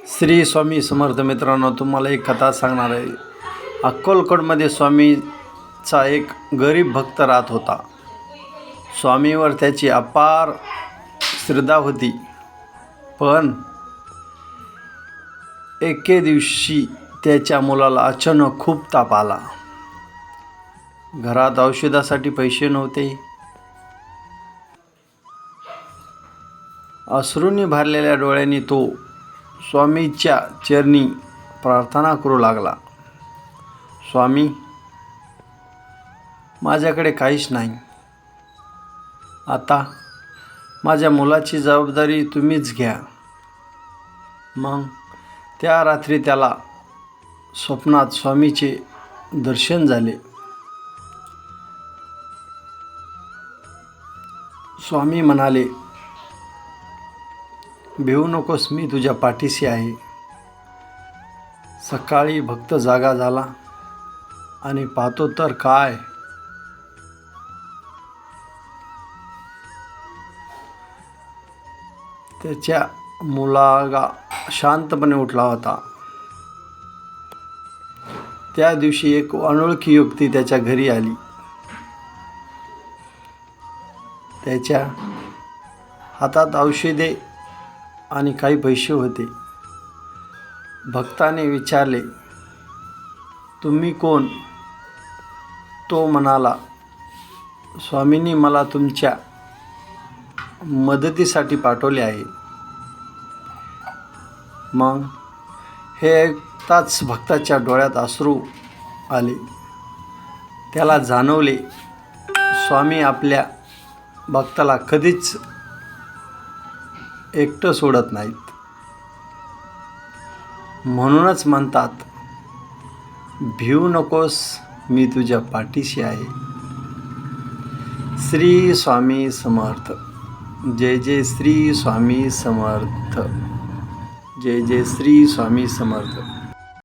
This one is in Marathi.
श्री स्वामी समर्थ. मित्रांनो, तुम्हाला एक कथा सांगणार आहे. अक्कलकोटमध्ये स्वामीचा एक गरीब भक्त राहत होता. स्वामीवर त्याची अपार श्रद्धा होती. पण एके दिवशी त्याच्या मुलाला अचानक खूप ताप आला. घरात औषधासाठी पैसे नव्हते. अश्रूंनी भरलेल्या डोळ्यांनी तो स्वामीच्या चरणी प्रार्थना करू लागला. स्वामी, माझ्याकडे काहीच नाही. आता माझ्या मुलाची जबाबदारी तुम्हीच घ्या. मग त्या रात्री त्याला स्वप्नात स्वामीचे दर्शन झाले. स्वामी म्हणाले, भिवू नकोस, मी तुझ्या पाठीशी आहे. सकाळी भक्त जागा झाला आणि पाहतो तर काय, त्याच्या मुलगा शांतपणे उठला होता. त्या दिवशी एक अनोळखी युवती त्याच्या घरी आली. त्याच्या हातात औषधे आणि काही पैसे होते. भक्ताने विचारले, तुम्ही कोण? तो म्हणाला, स्वामींनी मला तुमच्या मदतीसाठी पाठवले आहे. मग हे ऐकताच भक्ताच्या डोळ्यात अश्रू आले. त्याला जाणवले, स्वामी आपल्या भक्ताला कधीच एकटं सोडत नाहीत. म्हणूनच म्हणतात, भिवू नकोस, मी तुझ्या पाठीशी आहे. श्री स्वामी समर्थ. जय जय श्री स्वामी समर्थ. जय जय श्री स्वामी समर्थ.